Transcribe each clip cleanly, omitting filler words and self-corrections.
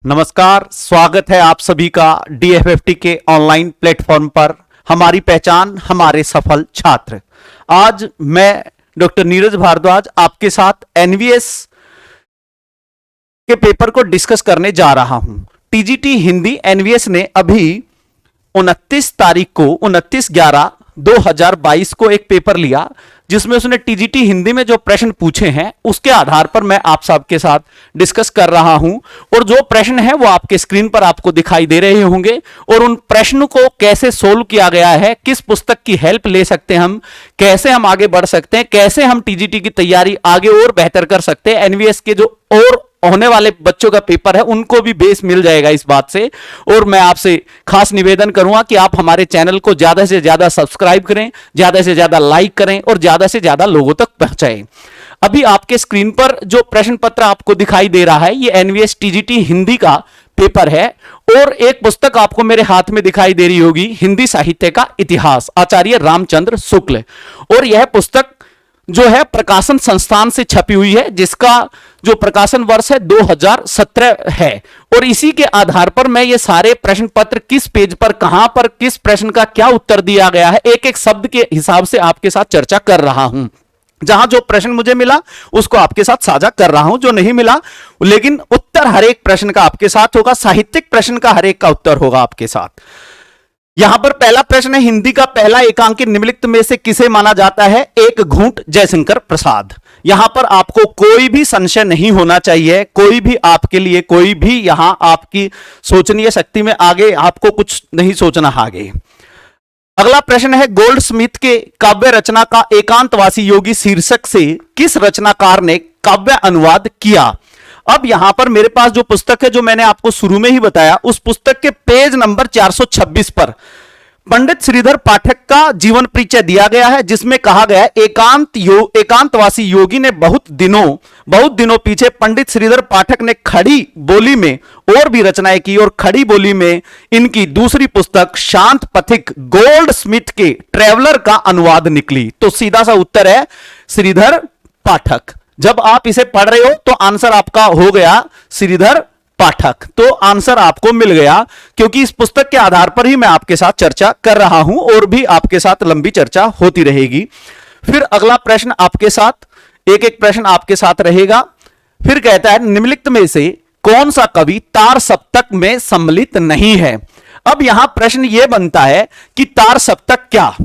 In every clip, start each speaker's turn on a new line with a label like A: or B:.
A: नमस्कार, स्वागत है आप सभी का DFFT के ऑनलाइन प्लेटफॉर्म पर। हमारी पहचान हमारे सफल छात्र। आज मैं डॉक्टर नीरज भारद्वाज आपके साथ एनवीएस के पेपर को डिस्कस करने जा रहा हूं। टीजीटी हिंदी एनवीएस ने अभी 29 तारीख को 29/11/2022 को एक पेपर लिया, जिसमें उसने टीजीटी हिंदी में जो प्रश्न पूछे हैं उसके आधार पर मैं आप सबके साथ डिस्कस कर रहा हूं। और जो प्रश्न है वो आपके स्क्रीन पर आपको दिखाई दे रहे होंगे, और उन प्रश्नों को कैसे सोल्व किया गया है, किस पुस्तक की हेल्प ले सकते हैं हम, कैसे हम आगे बढ़ सकते हैं, कैसे हम टीजीटी की तैयारी आगे और बेहतर कर सकते हैं। एनवीएस के जो और होने वाले बच्चों का पेपर है उनको भी बेस मिल जाएगा इस बात से। और मैं आपसे खास निवेदन करूंगा कि आप हमारे चैनल को ज्यादा से ज्यादा सब्सक्राइब करें, ज्यादा से ज्यादा लाइक करें और ज्यादा से ज्यादा लोगों तक पहुंचाएं। अभी आपके स्क्रीन पर जो प्रश्न पत्र आपको दिखाई दे रहा है ये एनवीएस टीजीटी हिंदी का पेपर है, और एक पुस्तक आपको मेरे हाथ में दिखाई दे रही होगी, हिंदी साहित्य का इतिहास, आचार्य रामचंद्र शुक्ल। और यह पुस्तक जो है प्रकाशन संस्थान से छपी हुई है, जिसका जो प्रकाशन वर्ष है 2017 है। और इसी के आधार पर मैं ये सारे प्रश्न पत्र किस पेज पर, कहां पर, किस प्रश्न का क्या उत्तर दिया गया है, एक एक शब्द के हिसाब से आपके साथ चर्चा कर रहा हूं। जहां जो प्रश्न मुझे मिला उसको आपके साथ साझा कर रहा हूं, जो नहीं मिला लेकिन उत्तर हर एक प्रश्न का आपके साथ होगा, साहित्यिक प्रश्न का हर एक का उत्तर होगा आपके साथ। यहां पर पहला प्रश्न है, हिंदी का पहला एकांकी निम्नलिखित में से किसे माना जाता है? एक घूंट जयशंकर प्रसाद। यहां पर आपको कोई भी संशय नहीं होना चाहिए, कोई भी आपके लिए, कोई भी यहां आपकी सोचनीय शक्ति में आगे आपको कुछ नहीं सोचना आगे। अगला प्रश्न है, गोल्ड स्मिथ के काव्य रचना का एकांतवासी योगी शीर्षक से किस रचनाकार ने काव्य अनुवाद किया? अब यहां पर मेरे पास जो पुस्तक है, जो मैंने आपको शुरू में ही बताया, उस पुस्तक के पेज नंबर 426 पर पंडित श्रीधर पाठक का जीवन परिचय दिया गया है, जिसमें कहा गया है एकांतवासी योगी ने बहुत दिनों पीछे पंडित श्रीधर पाठक ने खड़ी बोली में और भी रचनाएं की, और खड़ी बोली में इनकी दूसरी पुस्तक शांत पथिक गोल्ड स्मिथ के ट्रेवलर का अनुवाद निकली। तो सीधा सा उत्तर है श्रीधर पाठक। जब आप इसे पढ़ रहे हो तो आंसर आपका हो गया श्रीधर पाठक, तो आंसर आपको मिल गया, क्योंकि इस पुस्तक के आधार पर ही मैं आपके साथ चर्चा कर रहा हूं, और भी आपके साथ लंबी चर्चा होती रहेगी। फिर अगला प्रश्न आपके साथ, एक एक प्रश्न आपके साथ रहेगा। फिर कहता है, निम्नलिखित में से कौन सा कवि तार सप्तक में सम्मिलित नहीं है? अब यहां प्रश्न यह बनता है कि तार सप्तक क्या?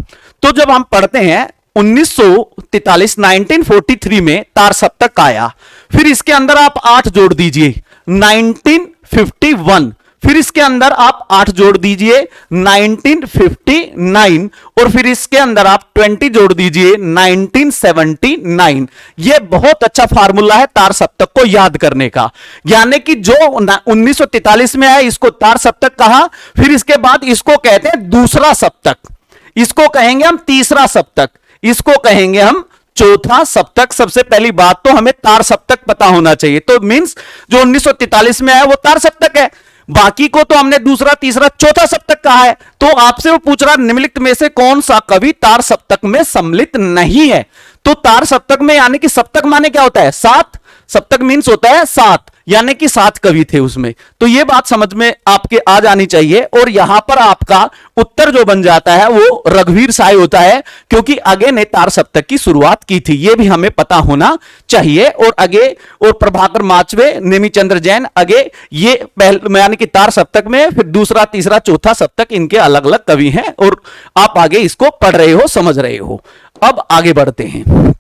A: तो जब हम पढ़ते हैं 1943 में तार सप्तक आया, फिर इसके अंदर आप 8 जोड़ दीजिए 1951, फिर इसके अंदर आप 8 जोड़ दीजिए 1959, और फिर इसके अंदर आप 20 जोड़ दीजिए 1979। यह बहुत अच्छा फार्मूला है तार सप्तक को याद करने का। यानी कि जो 1943 में आया इसको तार सप्तक कहा, फिर इसके बाद इसको कहते हैं दूसरा सप्तक, इसको कहेंगे हम तीसरा सप्तक, इसको कहेंगे हम चौथा सप्तक। सबसे पहली बात तो हमें तार सप्तक पता होना चाहिए। तो मींस जो 1943 में आया वो तार सप्तक है, बाकी को तो हमने दूसरा, तीसरा, चौथा सप्तक कहा है। तो आपसे वो पूछ रहा निम्नलिखित में से कौन सा कवि तार सप्तक में सम्मिलित नहीं है? तो तार सप्तक में, यानी कि सप्तक माने क्या होता है? 7। सप्तक मींस होता है 7, यानी कि 7 कवि थे उसमें। तो यह बात समझ में आपके आ जानी चाहिए। और यहां पर आपका उत्तर जो बन जाता है वो रघुवीर साय होता है, क्योंकि आगे ने तार सप्तक की शुरुआत की थी, यह भी हमें पता होना चाहिए। और आगे और प्रभाकर माचवे, नेमीचंद्र जैन, आगे ये पहले यानी कि तार सप्तक में, फिर दूसरा, तीसरा, चौथा सप्तक इनके अलग अलग कवि हैं, और आप आगे इसको पढ़ रहे हो, समझ रहे हो। अब आगे बढ़ते हैं।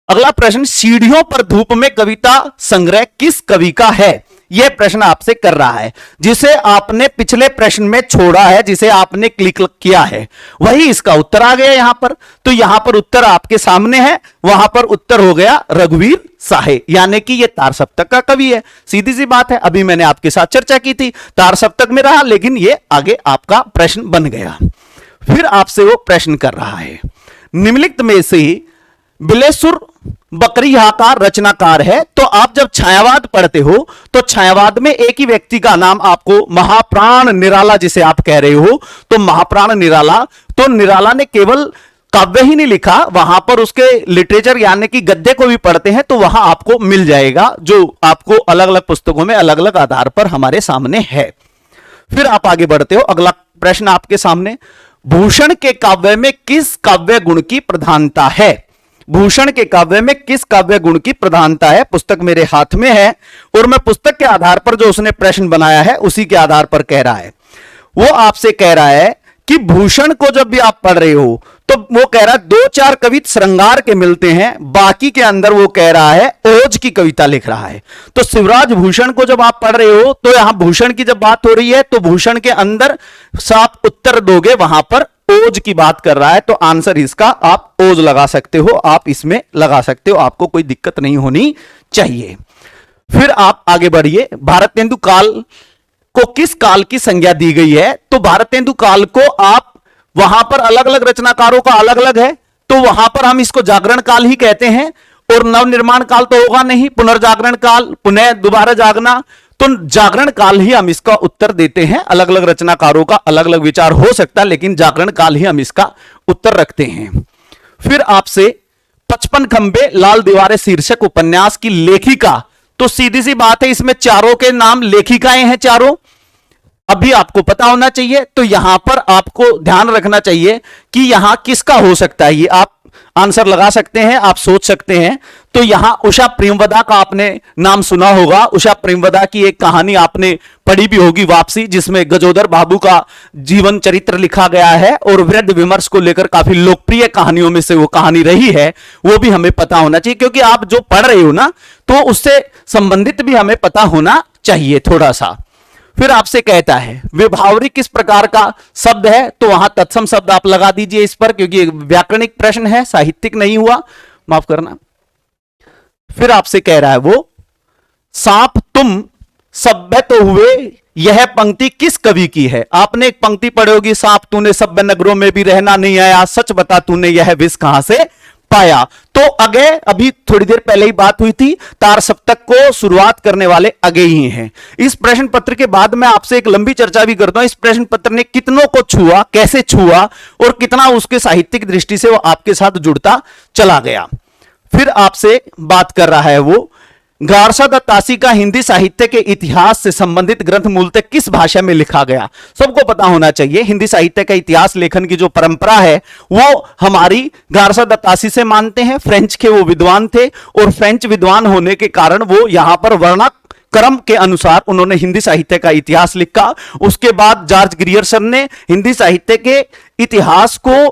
A: अगला प्रश्न, सीढ़ियों पर धूप में कविता संग्रह किस कवि का है? यह प्रश्न आपसे कर रहा है, जिसे आपने पिछले प्रश्न में छोड़ा है, जिसे आपने क्लिक किया है, वही इसका उत्तर आ गया यहां पर। तो यहां पर उत्तर आपके सामने है, वहां पर उत्तर हो गया रघुवीर साहे, यानी कि यह तार सप्तक का कवि है। सीधी सी बात है, अभी मैंने आपके साथ चर्चा की थी, तार सप्तक में रहा, लेकिन यह आगे आपका प्रश्न बन गया। फिर आपसे वो प्रश्न कर रहा है, निम्नलिखित में से बिलेसुर बकरिया का रचनाकार है? तो आप जब छायावाद पढ़ते हो तो छायावाद में एक ही व्यक्ति का नाम आपको, महाप्राण निराला जिसे आप कह रहे हो, तो महाप्राण निराला, तो निराला ने केवल काव्य ही नहीं लिखा, वहां पर उसके लिटरेचर यानी कि गद्य को भी पढ़ते हैं तो वहां आपको मिल जाएगा, जो आपको अलग अलग पुस्तकों में अलग अलग आधार पर हमारे सामने है। फिर आप आगे बढ़ते हो, अगला प्रश्न आपके सामने, भूषण के काव्य में किस काव्य गुण की प्रधानता है? भूषण के काव्य में किस काव्य गुण की प्रधानता है? पुस्तक मेरे हाथ में है और मैं पुस्तक के आधार पर जो उसने प्रश्न बनाया है उसी के आधार पर कह रहा है। वो आपसे कह रहा है कि भूषण को जब भी आप पढ़ रहे हो तो वो कह रहा है दो चार कविता श्रृंगार के मिलते हैं, बाकी के अंदर वो कह रहा है ओज की कविता लिख रहा है। तो शिवराज भूषण को जब आप पढ़ रहे हो तो यहां भूषण की जब बात हो रही है तो भूषण के अंदर आप उत्तर दोगे, वहां पर ओज की बात कर रहा है, तो आंसर इसका आप ओज लगा सकते हो, आप इसमें लगा सकते हो, आपको कोई दिक्कत नहीं होनी चाहिए। फिर आप आगे बढ़िए, भारतेंदु काल को किस काल की संज्ञा दी गई है? तो भारतेंदु काल को आप वहां पर अलग अलग रचनाकारों का अलग अलग है, तो वहां पर हम इसको जागरण काल ही कहते हैं, और नवनिर्माण काल तो होगा नहीं, पुनर्जागरण काल, पुनः दोबारा जागना, तो जागरण काल ही हम इसका उत्तर देते हैं। अलग अलग रचनाकारों का अलग अलग विचार हो सकता है, लेकिन जागरण काल ही हम इसका उत्तर रखते हैं। फिर आपसे 55 खंबे लाल दीवारें शीर्षक उपन्यास की लेखिका, तो सीधी सी बात है इसमें चारों के नाम लेखिकाएं हैं, चारों अभी आपको पता होना चाहिए। तो यहां पर आपको ध्यान रखना चाहिए कि यहां किसका हो सकता है, ये आप आंसर लगा सकते हैं, आप सोच सकते हैं। तो यहां उषा प्रेमवदा का आपने नाम सुना होगा, उषा प्रेमवदा की एक कहानी आपने पढ़ी भी होगी, वापसी, जिसमें गजोदर बाबू का जीवन चरित्र लिखा गया है और वृद्ध विमर्श को लेकर काफी लोकप्रिय कहानियों में से वो कहानी रही है, वो भी हमें पता होना चाहिए, क्योंकि आप जो पढ़ रहे हो ना तो उससे संबंधित भी हमें पता होना चाहिए थोड़ा सा। फिर आपसे कहता है विभावरी किस प्रकार का शब्द है? तो वहां तत्सम शब्द आप लगा दीजिए इस पर, क्योंकि व्याकरणिक प्रश्न है, साहित्यिक नहीं हुआ, माफ करना। फिर आपसे कह रहा है वो, सांप तुम सभ्य तो हुए, यह पंक्ति किस कवि की है? आपने एक पंक्ति पढ़ी होगी, सांप तूने सभ्य नगरों में भी रहना नहीं आया, सच बता तूने यह विष कहां से पाया। तो अगे, अभी थोड़ी देर पहले ही बात हुई थी, तार सप्तक को शुरुआत करने वाले अगे ही हैं। इस प्रश्न पत्र के बाद मैं आपसे एक लंबी चर्चा भी करता हूं, इस प्रश्न पत्र ने कितनों को छुआ, कैसे छुआ और कितना उसके साहित्यिक दृष्टि से वो आपके साथ जुड़ता चला गया। फिर आपसे बात कर रहा है वो, गारसा दत्तासी का हिंदी साहित्य के इतिहास से संबंधित ग्रंथ मूलतः किस भाषा में लिखा गया? सबको पता होना चाहिए, हिंदी साहित्य का इतिहास लेखन की जो परंपरा है वो हमारी गारसा दत्तासी से मानते हैं। फ्रेंच के वो विद्वान थे और फ्रेंच विद्वान होने के कारण वो यहां पर वर्णक क्रम के अनुसार उन्होंने हिंदी साहित्य का इतिहास लिखा। उसके बाद जॉर्ज ग्रियर्सन ने हिंदी साहित्य के इतिहास को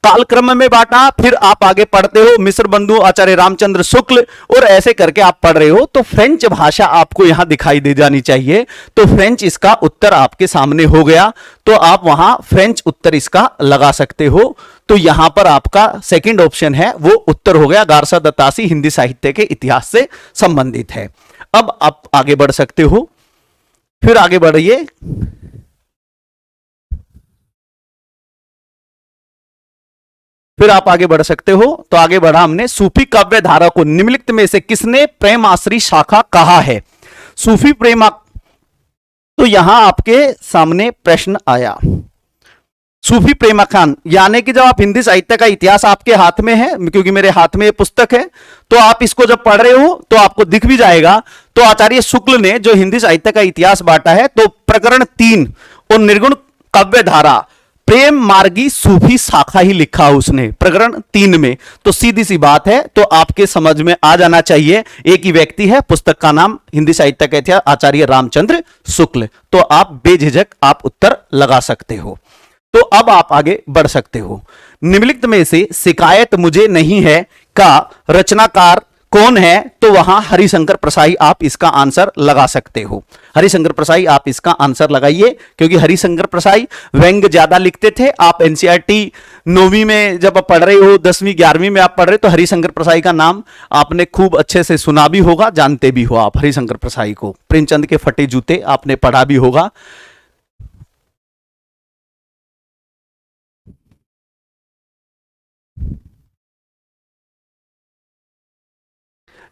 A: कालक्रम में बांटा। फिर आप आगे पढ़ते हो, मिश्र बंधु आचार्य रामचंद्र शुक्ल, और ऐसे करके आप पढ़ रहे हो। तो फ्रेंच भाषा आपको यहां दिखाई दे जानी चाहिए, तो फ्रेंच इसका उत्तर आपके सामने हो गया, तो आप वहां फ्रेंच उत्तर इसका लगा सकते हो। तो यहां पर आपका सेकंड ऑप्शन है वो उत्तर हो गया, गारसा दत्तासी हिंदी साहित्य के इतिहास से संबंधित है। अब आप आगे बढ़ सकते हो, फिर आगे बढ़िए। फिर आप आगे बढ़ सकते हो, तो आगे बढ़ा हमने, सूफी काव्य धारा को निम्नलिखित में से किसने प्रेम आश्री शाखा कहा है? सूफी प्रेम, तो यहां आपके सामने प्रश्न आया, सूफी प्रेमाख्यान, यानी कि जब आप हिंदी साहित्य का इतिहास आपके हाथ में है, क्योंकि मेरे हाथ में ये पुस्तक है, तो आप इसको जब पढ़ रहे हो तो आपको दिख भी जाएगा। तो आचार्य शुक्ल ने जो हिंदी साहित्य का इतिहास बांटा है, तो प्रकरण 3 और निर्गुण काव्य धारा प्रेम मार्गी सूफी शाखा ही लिखा उसने प्रकरण 3 में। तो सीधी सी बात है, तो आपके समझ में आ जाना चाहिए, एक ही व्यक्ति है, पुस्तक का नाम हिंदी साहित्य का इतिहास आचार्य रामचंद्र शुक्ल। तो आप बेझिझक आप उत्तर लगा सकते हो। तो अब आप आगे बढ़ सकते हो। निम्नलिखित में से शिकायत मुझे नहीं है का रचनाकार कौन है? तो वहां हरिशंकर प्रसाई आप इसका आंसर लगा सकते हो। हरिशंकर प्रसाई आप इसका आंसर लगाइए, क्योंकि हरिशंकर प्रसाई व्यंग ज्यादा लिखते थे। आप एनसीईआरटी 9वीं में जब आप पढ़ रहे हो, 10वीं 11वीं में आप पढ़ रहे हो, तो हरिशंकर प्रसाई का नाम आपने खूब अच्छे से सुना भी होगा, जानते भी हो आप हरिशंकर प्रसाई को। प्रेमचंद के फटे जूते आपने पढ़ा भी होगा।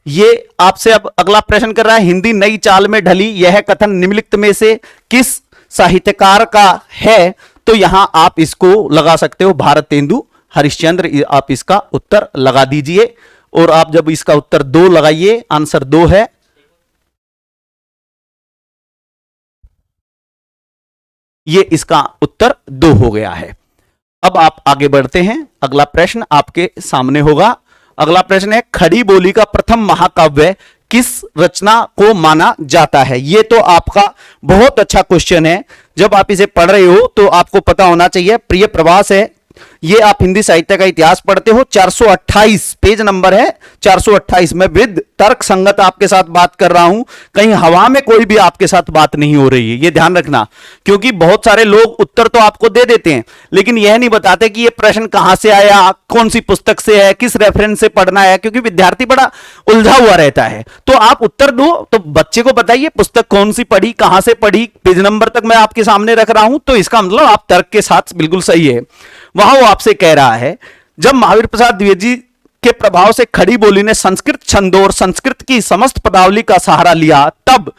A: ये आपसे अब अगला प्रश्न कर रहा है, हिंदी नई चाल में ढली यह कथन निम्नलिखित में से किस साहित्यकार का है? तो यहां आप इसको लगा सकते हो, भारतेंदु हरिश्चंद्र आप इसका उत्तर लगा दीजिए। और आप जब इसका उत्तर 2 लगाइए, आंसर 2 है। ये इसका उत्तर 2 हो गया है। अब आप आगे बढ़ते हैं, अगला प्रश्न आपके सामने होगा। अगला प्रश्न है, खड़ी बोली का प्रथम महाकाव्य किस रचना को माना जाता है? ये तो आपका बहुत अच्छा क्वेश्चन है। जब आप इसे पढ़ रहे हो तो आपको पता होना चाहिए। प्रिय प्रवास है, ये आप हिंदी साहित्य का इतिहास पढ़ते हो, 428 पेज नंबर है, 428 में विद तर्क संगत आपके साथ बात कर रहा हूं, कहीं हवा में कोई भी आपके साथ बात नहीं हो रही है, ये ध्यान रखना। क्योंकि बहुत सारे लोग उत्तर तो आपको दे देते हैं, लेकिन यह नहीं बताते कि यह प्रश्न कहां से आया, कौन सी पुस्तक से है, किस रेफरेंस से पढ़ना है, क्योंकि विद्यार्थी बड़ा उलझा हुआ रहता है। तो आप उत्तर दो, तो बच्चे को बताइए पुस्तक कौन सी पढ़ी, कहां से पढ़ी, पेज नंबर तक मैं आपके सामने रख रहा हूं, तो इसका मतलब आप तर्क के साथ बिल्कुल सही है। वहां वो आपसे कह रहा है, जब महावीर प्रसाद द्विवेदी के प्रभाव से खड़ी बोली ने संस्कृत छंदों और संस्कृत की समस्त पदावली का सहारा लिया, तब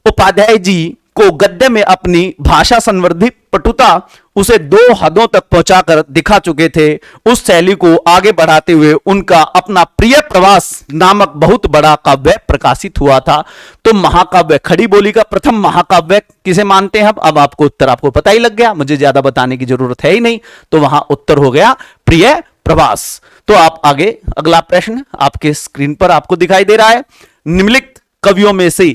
A: उपाध्याय जी को गद्य में अपनी भाषा संवर्धित पटुता उसे 2 हदों तक पहुंचाकर दिखा चुके थे। उस शैली को आगे बढ़ाते हुए उनका अपना प्रिय प्रवास नामक बहुत बड़ा काव्य प्रकाशित हुआ था। तो महाकाव्य, खड़ी बोली का प्रथम महाकाव्य किसे मानते हैं? अब आपको उत्तर आपको पता ही लग गया, मुझे ज्यादा बताने की जरूरत है ही नहीं। तो वहां उत्तर हो गया प्रिय प्रवास। तो आप आगे, अगला प्रश्न आपके स्क्रीन पर आपको दिखाई दे रहा है, निम्नलिखित कवियों में से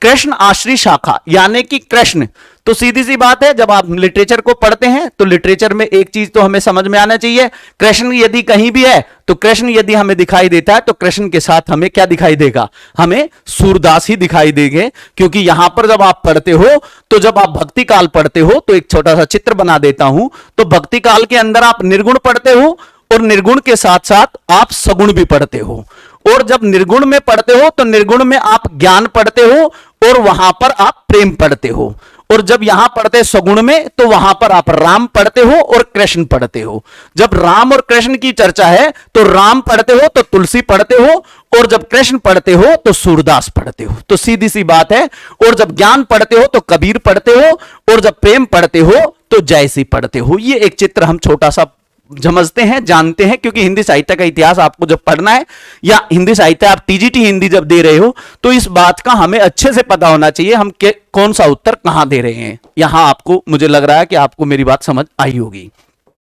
A: कृष्ण आश्री शाखा यानी कि कृष्ण, तो सीधी सी बात है, जब आप लिटरेचर को पढ़ते हैं तो लिटरेचर में एक चीज तो हमें समझ में आना चाहिए, कृष्ण यदि कहीं भी है तो कृष्ण यदि हमें दिखाई देता है तो कृष्ण के साथ हमें क्या दिखाई देगा? हमें सूरदास ही दिखाई देंगे। क्योंकि यहां पर जब आप पढ़ते हो, तो जब आप भक्ति काल पढ़ते हो, तो एक छोटा सा चित्र बना देता हूं, तो भक्ति काल के अंदर आप निर्गुण पढ़ते हो और निर्गुण के साथ साथ आप सगुण भी पढ़ते हो। और जब निर्गुण में पढ़ते हो तो निर्गुण में आप ज्ञान पढ़ते हो और वहां पर आप प्रेम पढ़ते हो। और जब यहां पढ़ते सगुण में तो वहां पर आप राम पढ़ते हो और कृष्ण पढ़ते हो। जब राम और कृष्ण की चर्चा है तो राम पढ़ते हो तो तुलसी पढ़ते हो, और जब कृष्ण पढ़ते हो तो सूरदास पढ़ते हो। तो सीधी सी बात है। और जब ज्ञान पढ़ते हो तो कबीर पढ़ते हो, और जब प्रेम पढ़ते हो तो जयसी पढ़ते हो। ये एक चित्र हम छोटा सा समझते हैं, जानते हैं, क्योंकि हिंदी साहित्य का इतिहास आपको जब पढ़ना है या हिंदी साहित्य आप टीजीटी हिंदी जब दे रहे हो तो इस बात का हमें अच्छे से पता होना चाहिए हम कौन सा उत्तर कहां दे रहे हैं। यहां आपको, मुझे लग रहा है कि आपको मेरी बात समझ आई होगी।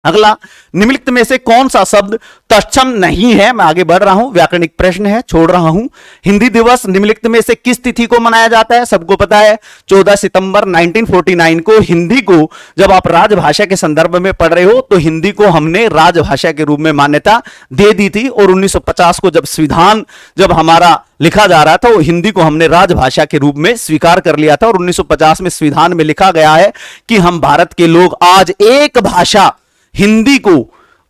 A: अगला, निम्नलिखित में से कौन सा शब्द तत्सम नहीं है? मैं आगे बढ़ रहा हूं, व्याकरणिक प्रश्न है, छोड़ रहा हूं। हिंदी दिवस निम्नलिखित में से किस तिथि को मनाया जाता है? सबको पता है, 14 सितंबर 1949 को। हिंदी को जब आप राजभाषा के संदर्भ में पढ़ रहे हो तो हिंदी को हमने राजभाषा के रूप में मान्यता दे दी थी। और 1950 को जब संविधान जब हमारा लिखा जा रहा था, वो हिंदी को हमने राजभाषा के रूप में स्वीकार कर लिया था। और 1950 में संविधान में लिखा गया है कि हम भारत के लोग आज एक भाषा हिंदी को,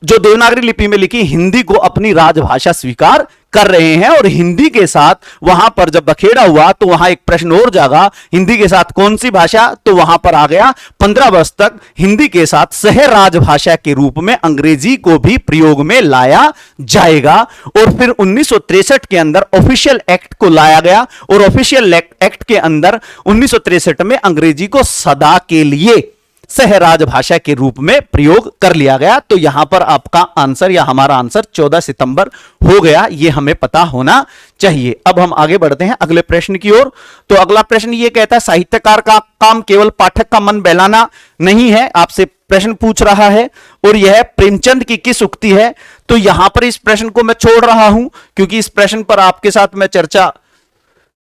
A: जो देवनागरी लिपि में लिखी हिंदी को, अपनी राजभाषा स्वीकार कर रहे हैं। और हिंदी के साथ वहां पर जब बखेड़ा हुआ तो वहां एक प्रश्न और जागा, हिंदी के साथ कौन सी भाषा? तो वहां पर आ गया 15 वर्ष तक हिंदी के साथ सह राजभाषा के रूप में अंग्रेजी को भी प्रयोग में लाया जाएगा। और फिर 1963 के अंदर ऑफिशियल एक्ट को लाया गया, और ऑफिशियल एक्ट के अंदर 1963 में अंग्रेजी को सदा के लिए सह राजभाषा के रूप में प्रयोग कर लिया गया। तो यहां पर आपका आंसर या हमारा आंसर 14 सितंबर हो गया, यह हमें पता होना चाहिए। अब हम आगे बढ़ते हैं अगले प्रश्न की ओर। तो अगला प्रश्न यह कहता है, साहित्यकार का काम केवल पाठक का मन बहलाना नहीं है। आपसे प्रश्न पूछ रहा है और यह प्रेमचंद की किस उक्ति है? तो यहां पर इस प्रश्न को मैं छोड़ रहा हूं, क्योंकि इस प्रश्न पर आपके साथ मैं चर्चा,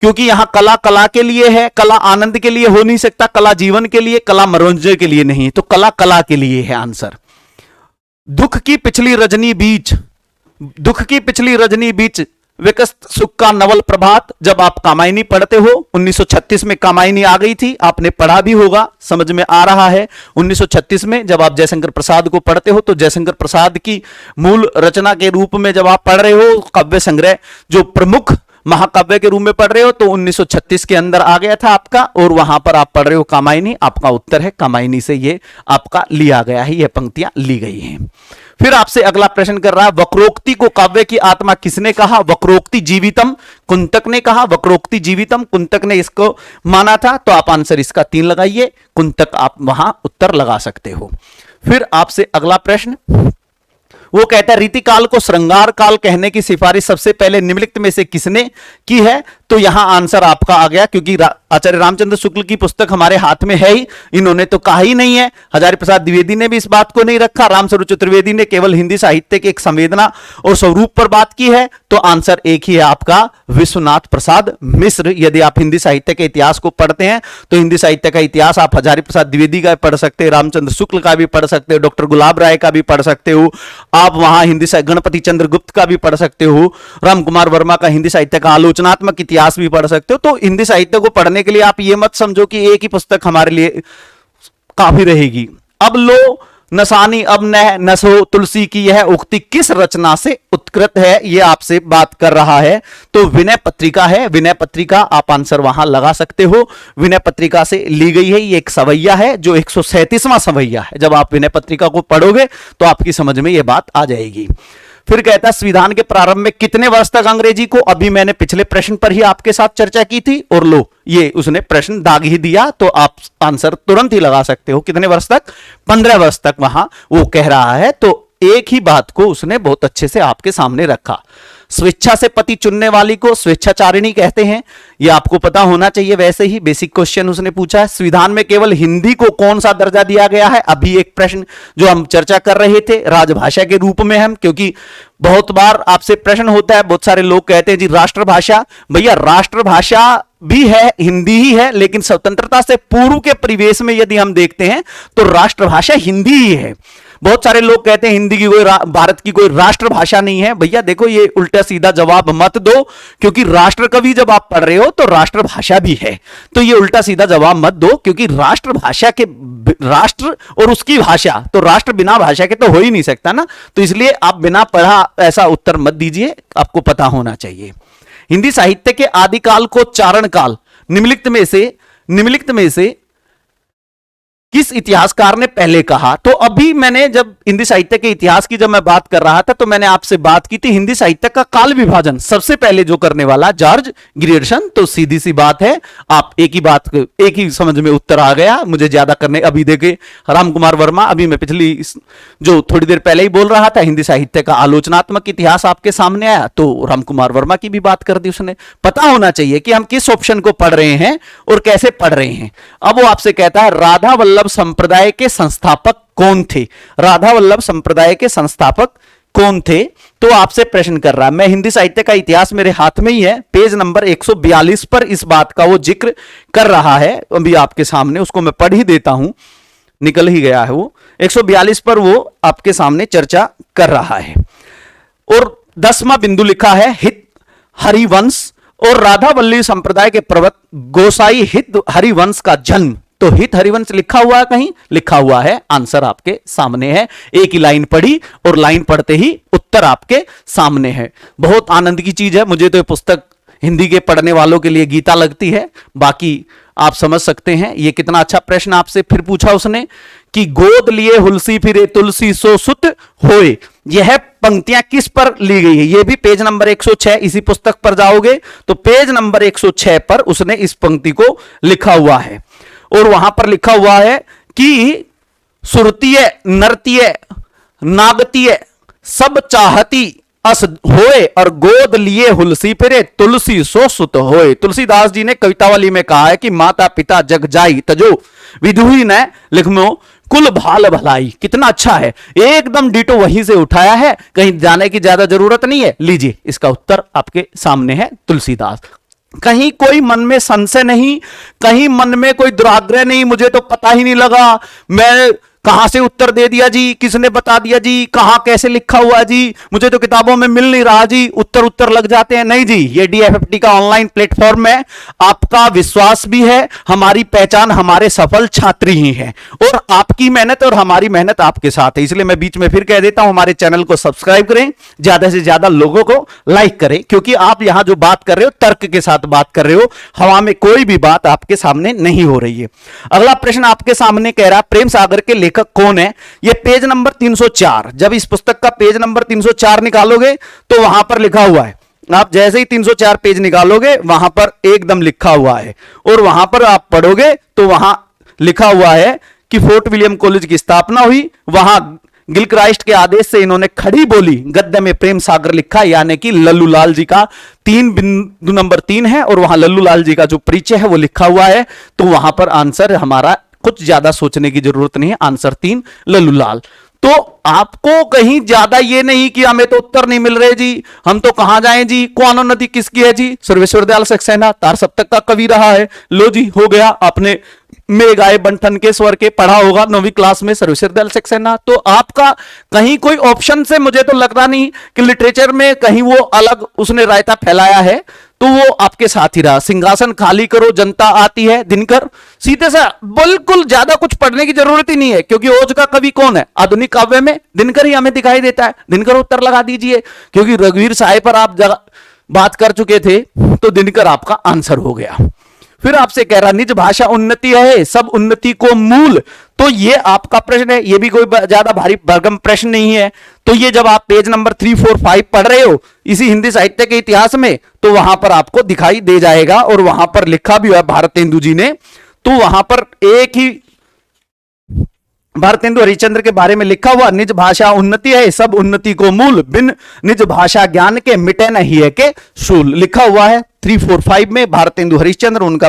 A: क्योंकि यहां कला कला के लिए है, कला आनंद के लिए हो नहीं सकता, कला जीवन के लिए, कला मनोरंजन के लिए नहीं, तो कला कला के लिए है आंसर। दुख की पिछली रजनी बीच विकसित सुख का नवल प्रभात। जब आप कामायनी पढ़ते हो, 1936 में कामायनी आ गई थी, आपने पढ़ा भी होगा, समझ में आ रहा है। 1936 में जब आप जयशंकर प्रसाद को पढ़ते हो तो जयशंकर प्रसाद की मूल रचना के रूप में जब आप पढ़ रहे हो, काव्य संग्रह जो प्रमुख महाकाव्य के रूप में पढ़ रहे हो, तो 1936 के अंदर आ गया था आपका, और वहां पर आप पढ़ रहे हो कामायनी। आपका उत्तर है कामायनी से ये आपका लिया गया है, ये पंक्तियां ली गई हैं। फिर आपसे अगला प्रश्न कर रहा है, वक्रोक्ति को काव्य की आत्मा किसने कहा? वक्रोक्ति जीवितम कुंतक ने कहा। वक्रोक्ति जीवितम कुंतक ने इसको माना था। तो आप आंसर इसका 3 लगाइए, कुंतक आप वहां उत्तर लगा सकते हो। फिर आपसे अगला प्रश्न, वो कहता है रीतिकाल को श्रृंगार काल कहने की सिफारिश सबसे पहले निम्नलिखित में से किसने की है? तो यहां आंसर आपका आ गया, क्योंकि आचार्य रामचंद्र शुक्ल की पुस्तक हमारे हाथ में है ही, इन्होंने तो कहा ही नहीं है। हजारी प्रसाद द्विवेदी ने भी इस बात को नहीं रखा, रामस्वरूप चतुर्वेदी ने केवल हिंदी साहित्य के एक संवेदना और स्वरूप पर बात की है। तो आंसर एक ही है आपका, विश्वनाथ प्रसाद मिश्र। यदि आप हिंदी साहित्य के इतिहास को पढ़ते हैं तो हिंदी साहित्य का इतिहास आप हजारी प्रसाद द्विवेदी का पढ़ सकते हैं, रामचंद्र शुक्ल का भी पढ़ सकते हो, डॉक्टर गुलाब राय का भी पढ़ सकते हो, आप वहां हिंदी गणपति चंद्र गुप्त का भी पढ़ सकते हो, राम कुमार वर्मा का हिंदी साहित्य का आलोचनात्मक इतिहास भी पढ़ सकते हो। तो हिंदी साहित्य को पढ़ने के लिए आप ये मत समझो कि एक ही पुस्तक हमारे लिए काफी रहेगी। अब लो नसानी अब नसो तुलसी की यह उक्ति किस रचना से उत्कृत है, यह आपसे बात कर रहा है। तो विनय पत्रिका है, विनय पत्रिका आप आंसर वहां लगा सकते हो, विनय पत्रिका से ली गई है। ये एक सवैया है जो 137वां सवैया है। जब आप विनय पत्रिका को पढ़ोगे तो आपकी समझ में यह बात आ जाएगी। फिर कहता है संविधान के प्रारंभ में कितने वर्ष तक अंग्रेजी को, अभी मैंने पिछले प्रश्न पर ही आपके साथ चर्चा की थी, और लो ये उसने प्रश्न दाग ही दिया, तो आप आंसर तुरंत ही लगा सकते हो। कितने वर्ष तक? 15 वर्ष तक वहां वो कह रहा है। तो एक ही बात को उसने बहुत अच्छे से आपके सामने रखा। स्वेच्छा से पति चुनने वाली को स्वेच्छाचारिणी कहते हैं, यह आपको पता होना चाहिए। वैसे ही बेसिक क्वेश्चन उसने पूछा है। संविधान में केवल हिंदी को कौन सा दर्जा दिया गया है? अभी एक प्रश्न जो हम चर्चा कर रहे थे, राजभाषा के रूप में हम, क्योंकि बहुत बार आपसे प्रश्न होता है, बहुत सारे लोग कहते हैं जी राष्ट्रभाषा। भैया राष्ट्रभाषा भी है, हिंदी ही है, लेकिन स्वतंत्रता से पूर्व के परिवेश में यदि हम देखते हैं तो राष्ट्रभाषा हिंदी ही है। बहुत सारे लोग कहते हैं हिंदी की भारत की कोई राष्ट्रभाषा नहीं है। भैया देखो ये उल्टा सीधा जवाब मत दो, क्योंकि राष्ट्र कवि जब आप पढ़ रहे हो तो राष्ट्रभाषा भी है। तो ये उल्टा सीधा जवाब मत दो, क्योंकि राष्ट्रभाषा के राष्ट्र और उसकी भाषा, तो राष्ट्र बिना भाषा के तो हो ही नहीं सकता ना। तो इसलिए आप बिना पढ़ा ऐसा उत्तर मत दीजिए, आपको पता होना चाहिए। हिंदी साहित्य के आदिकाल को चारण काल निम्नलिखित में से किस इतिहासकार ने पहले कहा? तो अभी मैंने जब हिंदी साहित्य के इतिहास की जब मैं बात कर रहा था तो मैंने आपसे बात की थी हिंदी साहित्य का काल विभाजन सबसे पहले जो करने वाला जॉर्ज ग्रियर्सन। तो सीधी सी बात है, आप एक ही समझ में उत्तर आ गया, मुझे ज्यादा करने। अभी देखे राम कुमार वर्मा, अभी मैं पिछली जो थोड़ी देर पहले ही बोल रहा था हिंदी साहित्य का आलोचनात्मक इतिहास आपके सामने आया, तो राम कुमार वर्मा की भी बात कर दी उसने। पता होना चाहिए कि हम किस ऑप्शन को पढ़ रहे हैं और कैसे पढ़ रहे हैं। अब वो आपसे कहता है राधा वल्लभ संप्रदाय के संस्थापक कौन थे? राधा वल्लभ संप्रदाय के संस्थापक कौन थे? तो आपसे प्रश्न कर रहा है। मैं हिंदी साहित्य का इतिहास मेरे हाथ में ही है, पेज नंबर 142 पर इस बात का वो जिक्र कर रहा है। अभी आपके सामने उसको मैं पढ़ ही देता हूं, निकल ही गया है वो। 142 पर वो आपके सामने चर्चा कर रहा है और 10वां बिंदु लिखा है हित हरिवंश और राधा वल्लभ संप्रदाय के प्रवर्तक गोसाई हित हरिवंश का जन्म। तो हित हरिवंश लिखा हुआ है कहीं? लिखा हुआ है, आंसर आपके सामने है। एक ही लाइन पढ़ी और लाइन पढ़ते ही उत्तर आपके सामने है। बहुत आनंद की चीज है, मुझे तो ये पुस्तक हिंदी के पढ़ने वालों के लिए गीता लगती है। बाकी आप समझ सकते हैं। ये कितना अच्छा प्रश्न आपसे फिर पूछा उसने कि गोद लिए हुलसी फिरे तुलसी सो सुत होए। यह पंक्तियां किस पर ली गई है? ये भी पेज नंबर 106, इसी पुस्तक पर जाओगे तो पेज नंबर 106 पर उसने इस पंक्ति को लिखा हुआ है और वहां पर लिखा हुआ है कि सुरतीय नर्तीय नागतीय सब चाहती अस होए और गोद लिए हुलसी फिरे तुलसी सो सुत होए। तुलसीदास जी ने कवितावली में कहा है कि माता पिता जग जाई तजो विदुही न लिखमो कुल भाल भलाई। कितना अच्छा है, एकदम डिटो वहीं से उठाया है, कहीं जाने की ज्यादा जरूरत नहीं है। लीजिए इसका उत्तर आपके सामने है, तुलसीदास। कहीं कोई मन में संशय नहीं, कहीं मन में कोई दुराग्रह नहीं, मुझे तो पता ही नहीं लगा, मैं कहां से उत्तर दे दिया जी, किसने बता दिया जी, कहां कैसे लिखा हुआ जी, मुझे तो किताबों में मिल नहीं रहा जी, उत्तर लग जाते हैं। नहीं जी, ये डीएफएफटी का ऑनलाइन प्लेटफॉर्म है, आपका विश्वास भी है, हमारी पहचान हमारे सफल छात्र ही हैं और आपकी मेहनत और हमारी मेहनत आपके साथ है। इसलिए मैं बीच में फिर कह देता हूं, हमारे चैनल को सब्सक्राइब करें, ज्यादा से ज्यादा लोगों को लाइक करें, क्योंकि आप यहां जो बात कर रहे हो तर्क के साथ बात कर रहे हो, हवा में कोई भी बात आपके सामने नहीं हो रही है। अगला प्रश्न आपके सामने कह रहा, प्रेम सागर के लेखक कौन है? ये पेज नंबर 304। जब इस पुस्तक का पेज नंबर 304 निकालोगे तो वहां पर लिखा हुआ है, आप जैसे ही 304 पेज निकालोगे वहां पर एकदम लिखा हुआ है और वहां पर आप पढ़ोगे तो वहां लिखा हुआ है कि फोर्ट विलियम कॉलेज की स्थापना हुई, वहां गिलक्राइस्ट के आदेश से इन्होंने खड़ी बोली गद्य में प्रेम सागर लिखा, यानी कि लल्लू लाल जी का 3 बिंदु नंबर 3 है और वहां लल्लू लाल जी का जो परिचय है वो लिखा हुआ है। तो वहां पर आंसर हमारा कुछ ज्यादा सोचने की जरूरत नहीं है, आंसर 3 लल्लू लाल। तो आपको कहीं ज्यादा ये नहीं कि हमें तो उत्तर नहीं मिल रहे जी, हम तो कहां जाएं जी, कौन नदी किसकी है जी, सर्वेश्वर दयाल सक्सेना तार सप्तक का कवि रहा है। लो जी हो गया, आपने मेघ आए बंठन के स्वर के पढ़ा होगा 9वीं क्लास में, सर्वेश्वर दयाल सक्सेना। तो आपका कहीं कोई ऑप्शन से मुझे तो लगता नहीं कि लिटरेचर में कहीं वो अलग उसने रायता फैलाया है, तो वो आपके साथ ही रहा। सिंहासन खाली करो जनता आती है, दिनकर, सीधे सा बिल्कुल ज्यादा कुछ पढ़ने की जरूरत ही नहीं है, क्योंकि ओज का कवि कौन है आधुनिक काव्य में, दिनकर ही हमें दिखाई देता है। दिनकर उत्तर लगा दीजिए, क्योंकि रघुवीर साय पर आप बात कर चुके थे, तो दिनकर आपका आंसर हो गया। फिर आपसे कह रहा निज भाषा उन्नति है सब उन्नति को मूल, तो ये आपका प्रश्न है, ये भी कोई ज्यादा भारी भरगम प्रश्न नहीं है। तो ये जब आप पेज नंबर 3, 4, 5 पढ़ रहे हो इसी हिंदी साहित्य के इतिहास में, तो वहां पर आपको दिखाई दे जाएगा, और वहां पर लिखा भी हुआ है भारतेंदु जी ने। तो वहां पर एक ही भारतेंदु हरिश्चंद्र के बारे में लिखा हुआ, निज भाषा उन्नति है सब उन्नति को मूल, बिन निज भाषा ज्ञान के मिटे न हिय के शूल, लिखा हुआ है 3, 4, 5 में। भारतेंदु हरिश्चंद्र, उनका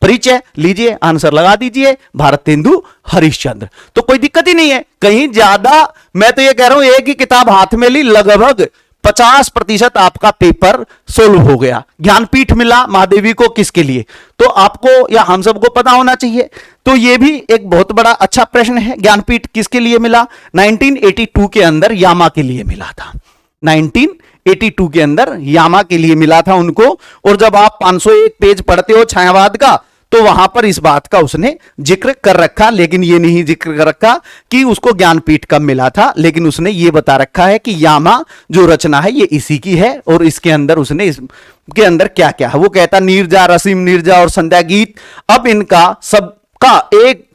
A: परिचय लीजिए, आंसर लगा दीजिए भारतेंदु हरिश्चंद्र। तो कोई दिक्कत ही नहीं है, कहीं ज्यादा मैं तो ये कह रहा हूं एक ही किताब हाथ में ली, लगभग 50% आपका पेपर सोल्व हो गया। ज्ञानपीठ मिला महादेवी को किसके लिए, तो आपको या हम सबको पता होना चाहिए। तो ये भी एक बहुत बड़ा अच्छा प्रश्न है, ज्ञानपीठ किसके लिए मिला, 1982 के अंदर यामा के लिए मिला था। 1982 के अंदर यामा के लिए मिला था उनको। और जब आप 501 पेज पढ़ते हो छायावाद का, तो वहां पर इस बात का उसने जिक्र कर रखा, लेकिन ये नहीं जिक्र कर रखा कि उसको ज्ञानपीठ कब मिला था, लेकिन उसने ये बता रखा है कि यामा जो रचना है ये इसी की है, और इसके अंदर उसने इसके अंदर क्या क्या है वो कहता, नीरजा, रसीम नीरजा और संध्या गीत, अब इनका सबका एक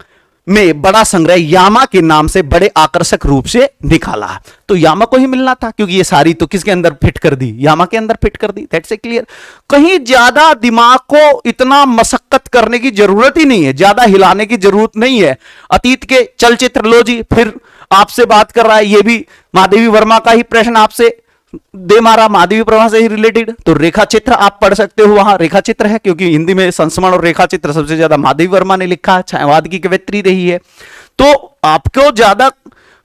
A: में बड़ा संग्रह यामा के नाम से बड़े आकर्षक रूप से निकाला। तो यामा को ही मिलना था, क्योंकि ये सारी तो किसके अंदर फिट कर दी, यामा के अंदर फिट कर दी। That's a clear. कहीं ज्यादा दिमाग को इतना मशक्कत करने की जरूरत ही नहीं है, ज्यादा हिलाने की जरूरत नहीं है। अतीत के चलचित्र लो जी, फिर आपसे बात कर रहा है, ये भी महादेवी वर्मा का ही प्रश्न आपसे दे मारा, महादेवी वर्मा से ही रिलेटेड। तो रेखा चित्र आप पढ़ सकते हो, वहां रेखा चित्र है, क्योंकि हिंदी में संस्मरण और रेखा चित्र सबसे ज्यादा महादेवी वर्मा ने लिखा है, छायावाद की कवयित्री रही है। तो आपको ज्यादा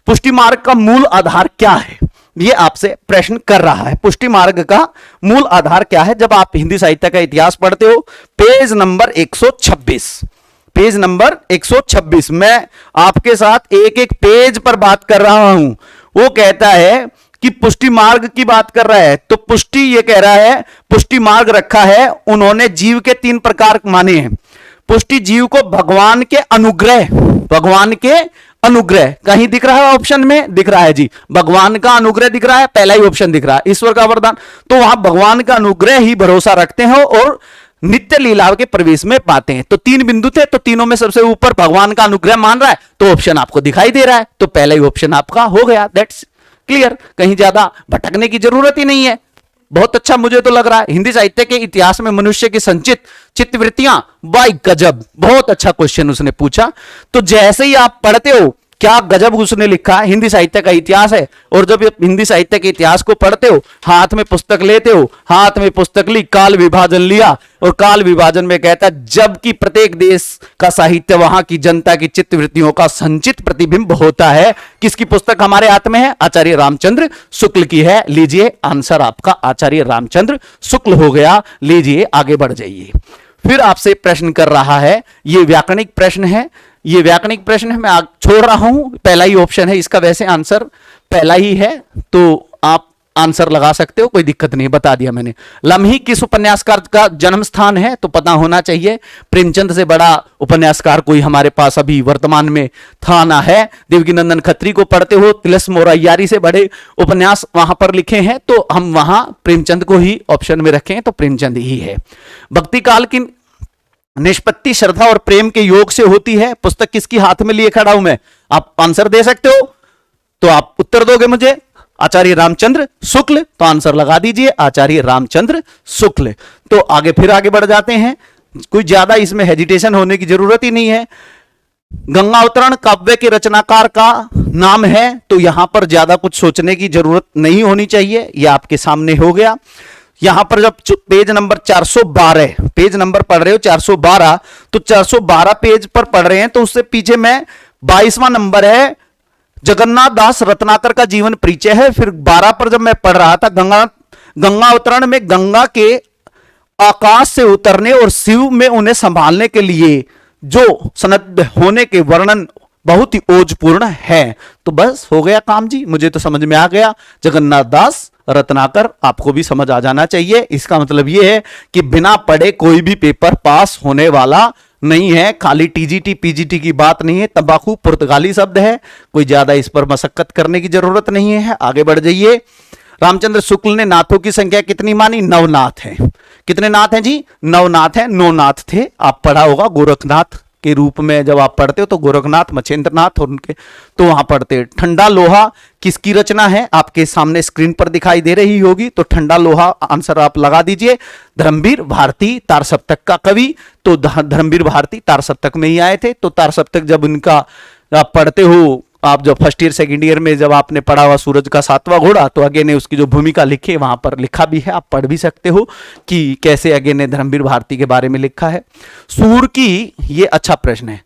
A: पुष्टि मार्ग का मूल आधार क्या है, ये आपसे प्रश्न कर रहा है। पुष्टि मार्ग का मूल आधार क्या है, जब आप हिंदी साहित्य का इतिहास पढ़ते हो, पेज नंबर 126, पेज नंबर 126, मैं आपके साथ एक एक पेज पर बात कर रहा हूं। वो कहता है कि पुष्टि मार्ग की बात कर रहा है, तो पुष्टि ये कह रहा है, पुष्टि मार्ग रखा है उन्होंने, जीव के 3 प्रकार माने हैं। पुष्टि जीव को भगवान के अनुग्रह, भगवान के अनुग्रह कहीं दिख रहा है, ऑप्शन में दिख रहा है जी, भगवान का अनुग्रह दिख रहा है, पहला ही ऑप्शन दिख रहा है, ईश्वर का वरदान। तो वहां भगवान का अनुग्रह ही भरोसा रखते हो और नित्य लीलाओं के प्रवेश में पाते हैं। तो 3 बिंदु थे, तो तीनों में सबसे ऊपर भगवान का अनुग्रह मान रहा है, तो ऑप्शन आपको दिखाई दे रहा है, तो पहला ही ऑप्शन आपका हो गया। दैट्स क्लियर, कहीं ज्यादा भटकने की जरूरत ही नहीं है। बहुत अच्छा मुझे तो लग रहा है, हिंदी साहित्य के इतिहास में मनुष्य की संचित चित्तवृत्तियां, बाई गजब, बहुत अच्छा क्वेश्चन उसने पूछा। तो जैसे ही आप पढ़ते हो, क्या गजब उसने लिखा है, हिंदी साहित्य का इतिहास है, और जब हिंदी साहित्य के इतिहास को पढ़ते हो, हाथ में पुस्तक लेते हो, हाथ में पुस्तक ली, काल विभाजन लिया, और काल विभाजन में कहता है जबकि प्रत्येक देश का साहित्य वहां की जनता की चित्तवृत्तियों का संचित प्रतिबिंब होता है। किसकी पुस्तक हमारे हाथ में है, आचार्य रामचंद्र शुक्ल की है। लीजिए आंसर आपका आचार्य रामचंद्र शुक्ल हो गया। लीजिए आगे बढ़ जाइए। फिर आपसे प्रश्न कर रहा है, ये व्याकरणिक प्रश्न है, ये व्याकरणिक प्रश्न है, मैं छोड़ रहा हूं, पहला ही ऑप्शन है इसका, वैसे आंसर पहला ही है, तो आप आंसर लगा सकते हो, कोई दिक्कत नहीं, बता दिया मैंने। लम्ही किस उपन्यासकार का जन्म स्थान है, तो पता होना चाहिए, प्रेमचंद से बड़ा उपन्यासकार कोई हमारे पास अभी वर्तमान में था ना है। देवकीनंदन खत्री को पढ़ते हो, तिलस्म और अय्यारी से बड़े उपन्यास वहां पर लिखे हैं, तो हम वहां प्रेमचंद को ही ऑप्शन में रखें, तो प्रेमचंद ही है। भक्ति काल की निष्पत्ति श्रद्धा और प्रेम के योग से होती है, पुस्तक किसकी हाथ में लिए खड़ा हूं मैं, आप आंसर दे सकते हो, तो आप उत्तर दोगे मुझे, आचार्य रामचंद्र शुक्ल, तो आंसर लगा दीजिए आचार्य रामचंद्र शुक्ल। तो आगे फिर आगे बढ़ जाते हैं, कोई ज्यादा इसमें हेजिटेशन होने की जरूरत ही नहीं है। गंगावतरण काव्य के रचनाकार का नाम है, तो यहां पर ज्यादा कुछ सोचने की जरूरत नहीं होनी चाहिए, यह आपके सामने हो गया। यहां पर जब पेज नंबर 412 पेज नंबर पढ़ रहे हो 412, तो 412 पेज पर पढ़ रहे हैं, तो उससे पीछे में 22वां नंबर है जगन्नाथ दास रत्नाकर का जीवन परिचय है। फिर 12 पर जब मैं पढ़ रहा था गंगावतरण में गंगा के आकाश से उतरने और शिव में उन्हें संभालने के लिए जो सनद होने के वर्णन बहुत ही ओजपूर्ण है। तो बस हो गया काम जी, मुझे तो समझ में आ गया। जगन्नाथ दास रत्नाकर आपको भी समझ आ जाना चाहिए। इसका मतलब यह है कि बिना पढ़े कोई भी पेपर पास होने वाला नहीं है। खाली टीजीटी पीजीटी की बात नहीं है। तंबाकू पुर्तगाली शब्द है, कोई ज्यादा इस पर मशक्कत करने की जरूरत नहीं है। आगे बढ़ जाइए। रामचंद्र शुक्ल ने नाथों की संख्या कितनी मानी? 9 नाथ है। कितने नाथ हैं जी? 9 नाथ है। 9 नाथ थे। आप पढ़ा होगा गोरखनाथ के रूप में, जब आप पढ़ते हो तो गोरखनाथ, मछेंद्रनाथ और उनके तो वहां पढ़ते। ठंडा लोहा किसकी रचना है? आपके सामने स्क्रीन पर दिखाई दे रही होगी। तो ठंडा लोहा आंसर आप लगा दीजिए। धर्मवीर भारती तार सप्तक का कवि, तो धर्मवीर भारती तार सप्तक में ही आए थे। तो तार सप्तक जब उनका आप पढ़ते हो, आप जब फर्स्ट ईयर सेकंड ईयर में जब आपने पढ़ा हुआ सूरज का 7वां घोड़ा, तो अगे ने उसकी जो भूमिका लिखी वहां पर लिखा भी है, आप पढ़ भी सकते हो कि कैसे अगे ने धर्मवीर भारती के बारे में लिखा है। सूर की, ये अच्छा प्रश्न है,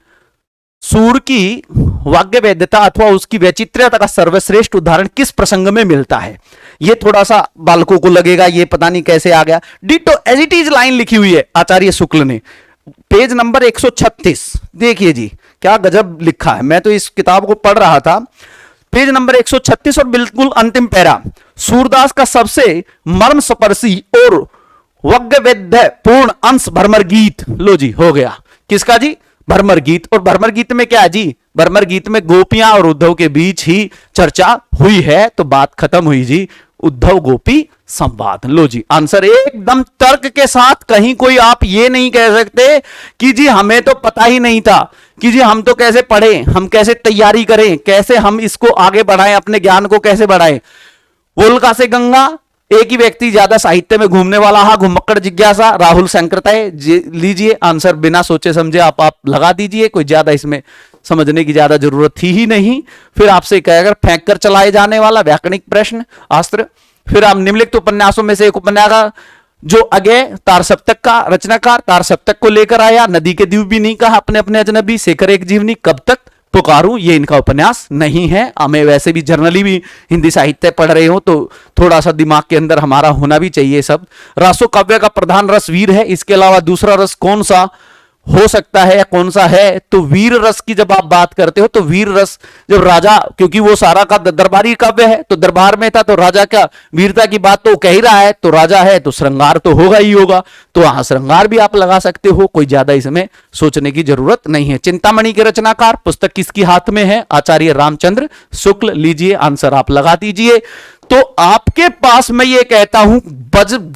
A: सूर की वाग्य वैधता अथवा उसकी वैचित्र्यता का सर्वश्रेष्ठ उदाहरण किस प्रसंग में मिलता है? ये थोड़ा सा बालकों को लगेगा ये पता नहीं कैसे आ गया। Ditto as it is line लिखी हुई है आचार्य शुक्ल ने, पेज नंबर 136। देखिए जी क्या गजब लिखा है। मैं तो इस किताब को पढ़ रहा था, पेज नंबर 136 और बिल्कुल अंतिम पैरा। सूरदास का सबसे मर्म स्पर्शी और वग्यवेद्य पूर्ण अंश भ्रमर गीत। लो जी हो गया। किसका जी? भ्रमर गीत। और भ्रमर गीत में क्या है जी? भ्रमर गीत में गोपियां और उद्धव के बीच ही चर्चा हुई है, तो बात खत्म हुई जी। उद्धव गोपी संवाद। लो जी आंसर एकदम तर्क के साथ। कहीं कोई आप ये नहीं कह सकते कि जी हमें तो पता ही नहीं था, कि जी हम तो कैसे पढ़ें, हम कैसे तैयारी करें, कैसे हम इसको आगे बढ़ाएं, अपने ज्ञान को कैसे बढ़ाएं। वोल्गा से गंगा, एक ही व्यक्ति ज्यादा साहित्य में घूमने वाला। हाँ, घुमक्कड़ जिज्ञासा, राहुल शंकरताय। लीजिए आंसर बिना सोचे समझे आप लगा दीजिए, कोई ज्यादा इसमें समझने की ज्यादा जरूरत थी ही नहीं। फिर आपसे कहेगा फेंक कर चलाए जाने वाला व्याकरणिक प्रश्न अस्त्र। फिर आप निम्नलिखित उपन्यासों में से एक उपन्यास जो अगे तार सप्तक का रचनाकार तार सप्तक को लेकर आया। नदी के द्वीप भी नहीं कहा अपने अपने अजनबी, शेखर एक जीवनी, कब तक पुकारूं, ये इनका उपन्यास नहीं है। हमें वैसे भी जर्नली भी हिंदी साहित्य पढ़ रहे हो तो थोड़ा सा दिमाग के अंदर हमारा होना भी चाहिए सब। रासो काव्य का प्रधान रस वीर है। इसके अलावा दूसरा रस कौन सा हो सकता है या कौन सा है? तो वीर रस की जब आप बात करते हो तो वीर रस जब राजा, क्योंकि वो सारा का दरबारी काव्य है, तो दरबार में था तो राजा का वीरता की बात तो कह ही रहा है, तो राजा है तो श्रृंगार तो होगा ही होगा। तो वहां श्रृंगार भी आप लगा सकते हो, कोई ज्यादा इसमें सोचने की जरूरत नहीं है। चिंतामणि के रचनाकार पुस्तक किसकी हाथ में है? आचार्य रामचंद्र शुक्ल। लीजिए आंसर आप लगा दीजिए। तो आपके पास मैं ये कहता हूं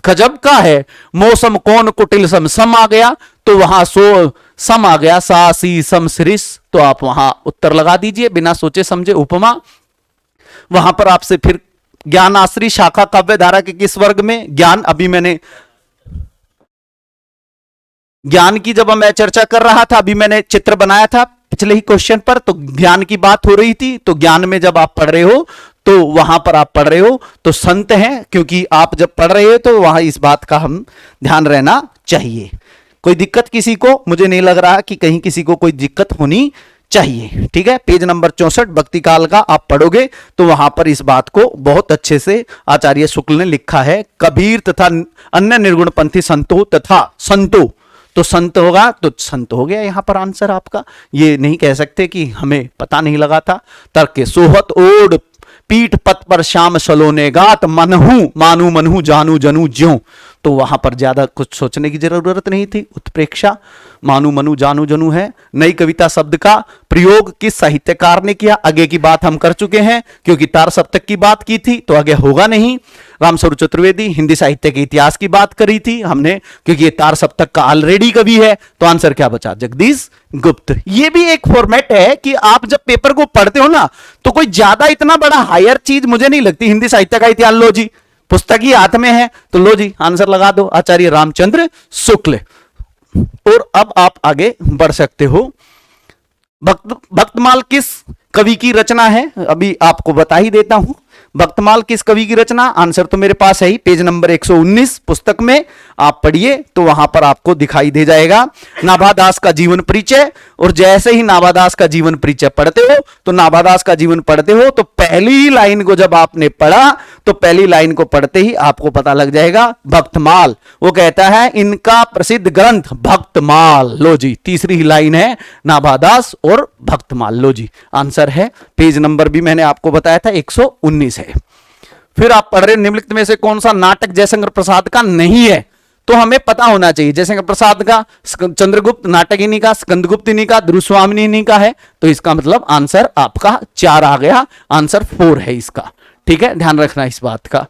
A: गजब का है। मौसम कौन कुटिल सम आ गया, तो वहां सम आ गया, सा सी सम सृस, तो आप वहां उत्तर लगा दीजिए बिना सोचे समझे। उपमा, वहां पर आपसे फिर ज्ञानाश्री शाखा काव्य धारा के किस वर्ग में? ज्ञान। अभी मैंने ज्ञान की जब मैं चर्चा कर रहा था, अभी मैंने चित्र बनाया था पिछले ही क्वेश्चन पर, तो ज्ञान की बात हो रही थी। तो ज्ञान में जब आप पढ़ रहे हो तो वहां पर आप पढ़ रहे हो तो संत हैं, क्योंकि आप जब पढ़ रहे हो तो वहां इस बात का हम ध्यान रहना चाहिए। कोई दिक्कत किसी को? मुझे नहीं लग रहा कि कहीं किसी को कोई दिक्कत होनी चाहिए। ठीक है, पेज नंबर 64 भक्ति काल का आप पढ़ोगे तो वहां पर इस बात को बहुत अच्छे से आचार्य शुक्ल ने लिखा है। कबीर तथा अन्य निर्गुणपंथी संतो तथा संतो, तो संत होगा तो संत हो गया यहां पर आंसर आपका। ये नहीं कह सकते कि हमें पता नहीं लगा था। तर्क के सोहत ओढ़ पीठ पत पर श्याम सलोने गात, मनहू मानू मनहू जानू जनू ज्यों, तो वहां पर ज्यादा कुछ सोचने की जरूरत नहीं थी। उत्प्रेक्षा, मानू मनू जानू जनू है। नई कविता शब्द का प्रयोग किस साहित्यकार ने किया? आगे की बात हम कर चुके हैं, क्योंकि तार सप्तक की बात की थी तो आगे होगा नहीं। रामस्वरूप चतुर्वेदी हिंदी साहित्य के इतिहास की बात करी थी हमने, क्योंकि ये तार सप्तक का ऑलरेडी कवि है, तो आंसर क्या बचा? जगदीश गुप्त। ये भी एक फॉर्मेट है कि आप जब पेपर को पढ़ते हो ना, तो कोई ज्यादा इतना बड़ा हायर चीज मुझे नहीं लगती। हिंदी साहित्य का इतिहास लो जी, पुस्तक ही हाथ में है, तो लो जी आंसर लगा दो, आचार्य रामचंद्र शुक्ल। और अब आप आगे बढ़ सकते हो। भक्तमाल किस कवि की रचना है, अभी आपको बता ही देता हूं। भक्तमाल किस कवि की रचना, आंसर तो मेरे पास है ही, पेज नंबर 119 पुस्तक में आप पढ़िए तो वहां पर आपको दिखाई दे जाएगा। नाभादास का जीवन परिचय, और जैसे ही नाभादास का जीवन परिचय पढ़ते हो तो नाभादास का जीवन पढ़ते हो तो पहली ही लाइन को जब आपने पढ़ा तो पहली लाइन को पढ़ते ही आपको पता लग जाएगा भक्तमाल। वो कहता है इनका प्रसिद्ध ग्रंथ भक्तमाल। लो जी, तीसरी ही लाइन है नाभादास और भक्तमाल। लो जी, आंसर है, पेज नंबर भी मैंने आपको बताया था 119 है। फिर आप पढ़ रहे निम्नलिखित में से कौन सा नाटक जयशंकर प्रसाद का नहीं है, तो हमें पता होना चाहिए। जयशंकर प्रसाद का चंद्रगुप्त नाटक इन्हीं का, स्कंदगुप्त इन्हीं का, ध्रुवस्वामिनी इन्हीं का है, तो इसका मतलब आंसर आपका 4 आ गया, आंसर 4 है इसका। ठीक है, ध्यान रखना इस बात का,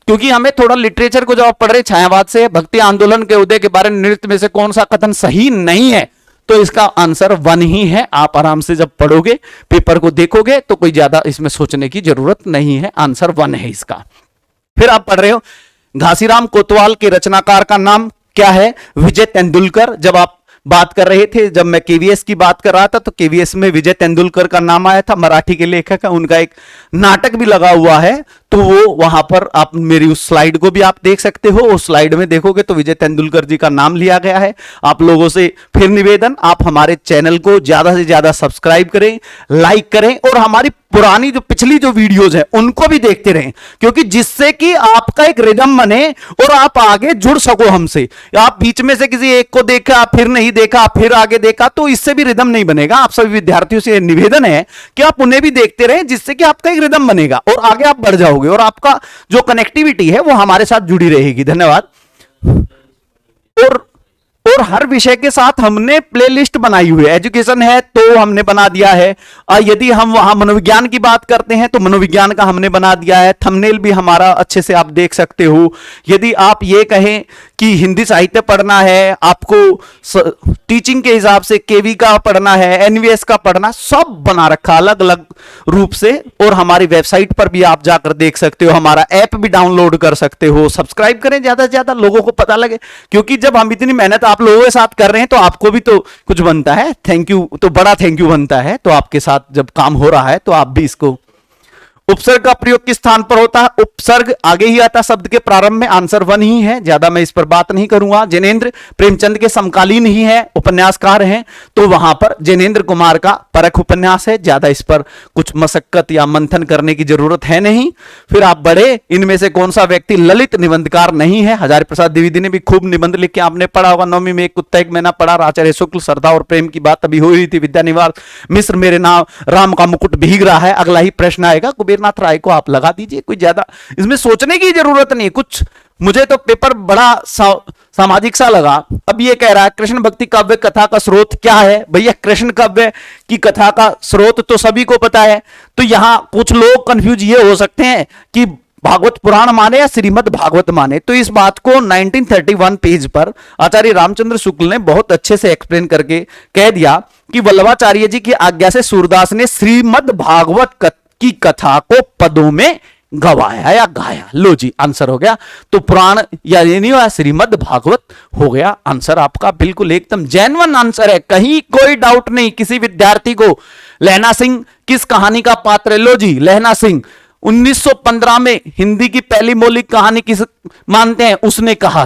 A: क्योंकि हमें थोड़ा लिटरेचर को जब आप पढ़ रहे छायावाद से, भक्ति आंदोलन के उदय के बारे में निम्नलिखित में से कौन सा कथन सही नहीं है, तो इसका आंसर 1 ही है। आप आराम से जब पढ़ोगे, पेपर को देखोगे तो कोई ज्यादा इसमें सोचने की जरूरत नहीं है, आंसर 1 है इसका। फिर आप पढ़ रहे हो घासीराम कोतवाल के रचनाकार का नाम क्या है, विजय तेंदुलकर। जब आप बात कर रहे थे, जब मैं केवीएस की बात कर रहा था तो केवीएस में विजय तेंदुलकर का नाम आया था, मराठी के लेखक है, उनका एक नाटक भी लगा हुआ है, तो वो वहां पर आप मेरी उस स्लाइड को भी आप देख सकते हो। उस स्लाइड में देखोगे तो विजय तेंदुलकर जी का नाम लिया गया है। आप लोगों से फिर निवेदन, आप हमारे चैनल को ज्यादा से ज्यादा सब्सक्राइब करें, लाइक करें, और हमारी पुरानी जो पिछली जो वीडियोज है उनको भी देखते रहें, क्योंकि जिससे कि आपका एक रिदम बने और आप आगे जुड़ सको हमसे। आप बीच में से किसी एक को देखा, फिर नहीं देखा, फिर आगे देखा, तो इससे भी रिदम नहीं बनेगा। आप सभी विद्यार्थियों से निवेदन है कि आप उन्हें भी देखते रहें, जिससे कि आपका एक रिदम बनेगा और आगे आप बढ़ जाओगे और आपका जो कनेक्टिविटी है वो हमारे साथ जुड़ी रहेगी। धन्यवाद। और हर विषय के साथ हमने प्लेलिस्ट बनाई हुई है। एजुकेशन है तो हमने बना दिया है, यदि हम वहां मनोविज्ञान की बात करते हैं तो मनोविज्ञान का हमने बना दिया है, थंबनेल भी हमारा अच्छे से आप देख सकते हो। यदि आप ये कहें कि हिंदी साहित्य पढ़ना है, आपको टीचिंग के हिसाब से केवी का पढ़ना है, एनवीएस का पढ़ना, सब बना रखा अलग अलग रूप से, और हमारी वेबसाइट पर भी आप जाकर देख सकते हो, हमारा ऐप भी डाउनलोड कर सकते हो। सब्सक्राइब करें, ज्यादा से ज्यादा लोगों को पता लगे, क्योंकि जब हम इतनी मेहनत आप लोगों के साथ कर रहे हैं तो आपको भी तो कुछ बनता है। थैंक यू, तो बड़ा थैंक यू बनता है। तो आपके साथ जब काम हो रहा है तो आप भी इसको। उपसर्ग का प्रयोग किस स्थान पर होता है, उपसर्ग आगे ही आता शब्द के प्रारंभ में, आंसर 1 ही है, ज्यादा मैं इस पर बात नहीं करूंगा। जैनेन्द्र प्रेमचंद के समकालीन ही है, उपन्यासकार हैं, तो वहां पर जैनेन्द्र कुमार का परख उपन्यास है, ज्यादा इस पर कुछ मशक्कत या मंथन करने की जरूरत है नहीं। फिर आप बढ़े, इनमें से कौन सा व्यक्ति ललित निबंधकार नहीं है, हजारी प्रसाद द्विवेदी ने भी खूब निबंध लिख के आपने पढ़ा होगा। 9वीं में एक कुत्ता एक मैना पढ़ा, आचार्य शुक्ल, श्रद्धा और प्रेम की बात अभी हो रही थी। विद्यानिवास मिश्र, मेरे नाम राम का मुकुट भीग रहा है, अगला ही प्रश्न आएगा। कुबेरनाथ राय को आप लगा दीजिए, कोई ज्यादा इसमें सोचने की जरूरत नहीं। कुछ मुझे तो पेपर बड़ा सामाजिक सा लगा। अब ये कह रहा है कृष्ण भक्ति काव्य कथा का स्रोत क्या है। भैया, कृष्ण काव्य की कथा का स्रोत तो सभी को पता है, तो यहां कुछ लोग कंफ्यूज ये हो सकते हैं कि भागवत पुराण माने या श्रीमद् भागवत माने। तो इस बात को 1931 पेज पर आचार्य रामचंद्र शुक्ल ने बहुत अच्छे से एक्सप्लेन करके कह दिया कि वल्लभाचार्य जी की आज्ञा से सूरदास ने श्रीमद् भागवत की कथा को पदों में गवाया या गाया। लो जी, आंसर हो गया। तो पुराण या ये नहीं हुआ, श्रीमद् भागवत हो गया आंसर आपका, बिल्कुल एकदम जेन्युइन आंसर है, कहीं कोई डाउट नहीं किसी विद्यार्थी को। लहना सिंह किस कहानी का पात्र है? लो जी, लहना सिंह 1915 में हिंदी की पहली मौलिक कहानी किस मानते हैं? उसने कहा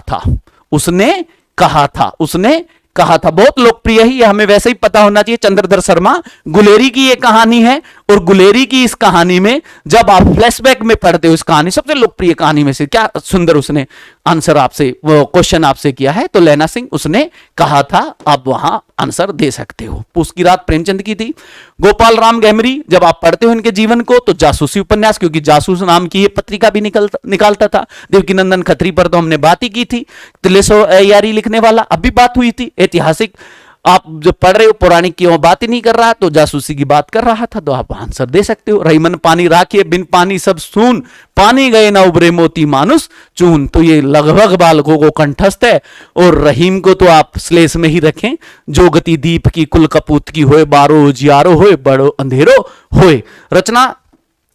A: था, बहुत लोकप्रिय है, ये हमें वैसे ही पता होना चाहिए। चंद्रधर शर्मा, गुलेरी की ये कहानी है, और गुलेरी की इस कहानी में जब आप फ्लैशबैक में पढ़ते हो इस कहानी, सबसे लोकप्रिय कहानी में से, क्या सुंदर उसने आंसर आपसे, वो क्वेश्चन आपसे किया है, तो लहना सिंह उसने कहा था, आप वहां आंसर दे सकते हो। उसकी रात प्रेमचंद की थी। गोपाल राम गहमरी, जब आप पढ़ते हो इनके जीवन को तो जासूसी उपन्यास, क्योंकि जासूस नाम की ये पत्रिका भी निकालता था। देवकीनंदन खत्री पर तो हमने बात ही की थी, तिलेसो अय्यारी लिखने वाला, अभी बात हुई थी। ऐतिहासिक आप जो पढ़ रहे हो पौराणिक की वो बात ही नहीं कर रहा, तो जासूसी की बात कर रहा था, तो आप आंसर दे सकते हो। रहीमन पानी राखिए बिन पानी सब सून, पानी गए ना उबरे मोती मानुस चून। तो ये लगभग बालकों को कंठस्थ है, और रहीम को तो आप श्लेष में ही रखें, जो गति दीप की कुल कपूत की होए, बारो जियारो होए, बड़ो अंधेरो होए। रचना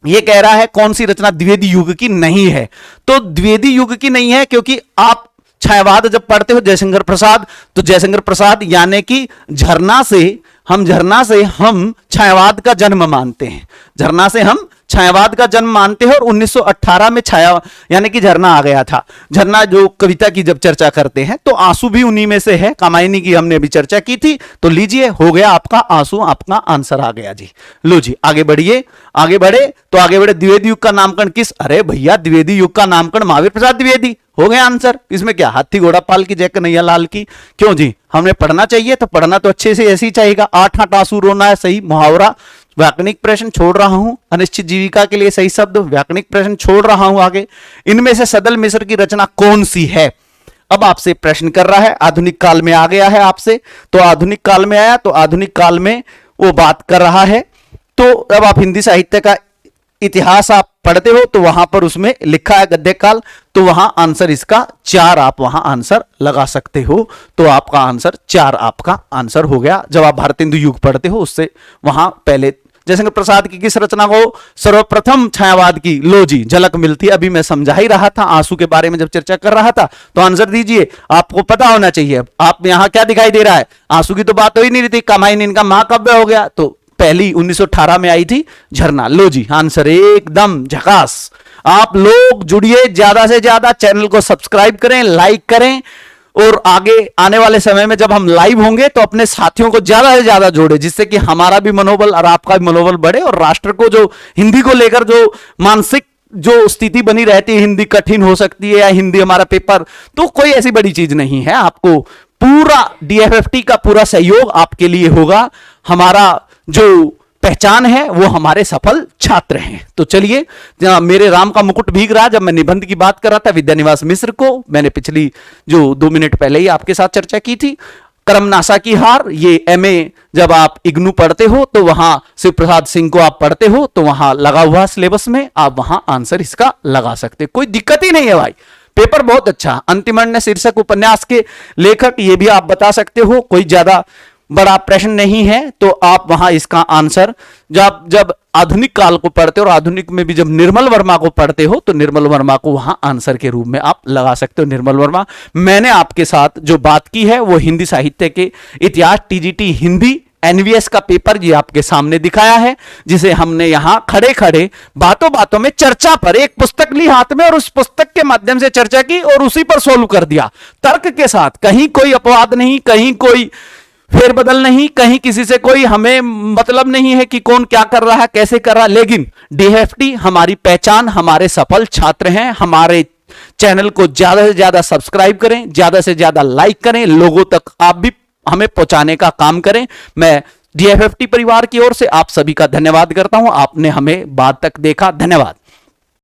A: ये कह रहा है कौन सी रचना द्विवेदी युग की नहीं है? तो द्विवेदी युग की नहीं है, क्योंकि आप छायावाद जब पढ़ते हो जयशंकर प्रसाद, तो जयशंकर प्रसाद यानी कि झरना से हम झरना से हम छायावाद का जन्म मानते हैं, झरना से हम छायावाद का जन्म मानते हैं। और 1918 में छाया यानी कि झरना आ गया था। झरना जो कविता की जब चर्चा करते हैं तो आंसू भी उन्हीं में से है। कामायनी की हमने अभी चर्चा की थी, तो लीजिए हो गया आपका आंसू, आपका आंसर आ गया जी। लो जी आगे बढ़िए, आगे बढ़े तो आगे बढ़े। द्विवेदी युग का नामकरण किस, अरे भैया द्विवेदी युग का नामकरण महावीर प्रसाद द्विवेदी, हो गया आंसर। इसमें क्या, हाथी घोड़ा पाल की जय कन्हैया लाल की। क्यों जी, हमने पढ़ना चाहिए तो पढ़ना तो अच्छे से ऐसे ही चाहिएगा। 8 आंसू रोना है सही मुहावरा। व्याकरणिक प्रश्न छोड़ रहा हूं, अनिश्चित जीविका के लिए सही शब्द व्याकरणिक प्रश्न छोड़ रहा हूं आगे। इनमें से सदल मिश्र की रचना कौन सी है? अब आपसे प्रश्न कर रहा है, आधुनिक काल में आ गया है आपसे, तो आधुनिक काल में आया तो आधुनिक काल में वो बात कर रहा है। तो अब आप हिंदी साहित्य का इतिहास आप पढ़ते हो तो वहां पर उसमें लिखा है गद्य काल, तो वहां आंसर इसका 4 आप वहां आंसर लगा सकते हो। तो आपका आंसर 4 आपका आंसर हो गया। जब आप भारतेंदु युग पढ़ते हो उससे वहां पहले जयशंकर प्रसाद की किस रचना को सर्वप्रथम छायावाद की, लो जी झलक मिलती। अभी मैं समझा ही रहा था आंसू के बारे में जब चर्चा कर रहा था, तो आंसर दीजिए, आपको पता होना चाहिए। आप यहां क्या दिखाई दे रहा है, आंसू की तो बात हो ही नहीं रही थी, कामायनी इनका महाकाव्य हो गया। तो पहली 1918 में आई थी झरना। लो जी आंसर एकदम झकास। आप लोग जुड़िए ज्यादा से ज्यादा, चैनल को सब्सक्राइब करें, लाइक करें, और आगे आने वाले समय में जब हम लाइव होंगे तो अपने साथियों को ज्यादा से ज्यादा जोड़े, जिससे कि हमारा भी मनोबल और आपका भी मनोबल बढ़े, और राष्ट्र को जो हिंदी को लेकर जो मानसिक जो स्थिति बनी रहती है, हिंदी कठिन हो सकती है या हिंदी हमारा पेपर, तो कोई ऐसी बड़ी चीज नहीं है। आपको पूरा DFFT का पूरा सहयोग आपके लिए होगा। हमारा जो पहचान है वो हमारे सफल छात्र हैं। तो चलिए, मेरे राम का मुकुट भीग रहा, जब मैं निबंध की बात कर रहा था विद्यानिवास मिश्र को, मैंने पिछली जो 2 मिनट पहले ही आपके साथ चर्चा की थी। करमनासा की हार, ये MA जब आप इग्नू पढ़ते हो तो वहां शिव प्रसाद सिंह को आप पढ़ते हो तो वहां लगा हुआ सिलेबस में, आप वहां आंसर इसका लगा सकते, कोई दिक्कत ही नहीं है भाई। पेपर बहुत अच्छा। अंतिमण्य शीर्षक उपन्यास के लेखक, ये भी आप बता सकते हो, कोई ज्यादा बड़ा प्रश्न नहीं है। तो आप वहां इसका आंसर जब आधुनिक काल को पढ़ते हो, और आधुनिक में भी जब निर्मल वर्मा को पढ़ते हो तो निर्मल वर्मा को वहां आंसर के रूप में आप लगा सकते हो। निर्मल वर्मा, मैंने आपके साथ जो बात की है वो हिंदी साहित्य के इतिहास TGT हिंदी NVS का पेपर ये आपके सामने दिखाया है, जिसे हमने यहां खड़े खड़े बातों बातों में चर्चा पर एक पुस्तक ली हाथ में और उस पुस्तक के माध्यम से चर्चा की और उसी पर सोल्व कर दिया तर्क के साथ। कहीं कोई अपवाद नहीं, कहीं कोई फेरबदल नहीं, कहीं किसी से कोई हमें मतलब नहीं है कि कौन क्या कर रहा है, कैसे कर रहा है। लेकिन DFT हमारी पहचान, हमारे सफल छात्र हैं। हमारे चैनल को ज्यादा से ज्यादा सब्सक्राइब करें, ज्यादा से ज्यादा लाइक करें, लोगों तक आप भी हमें पहुंचाने का काम करें। मैं DFFT परिवार की ओर से आप सभी का धन्यवाद करता हूं। आपने हमें बाद तक देखा, धन्यवाद।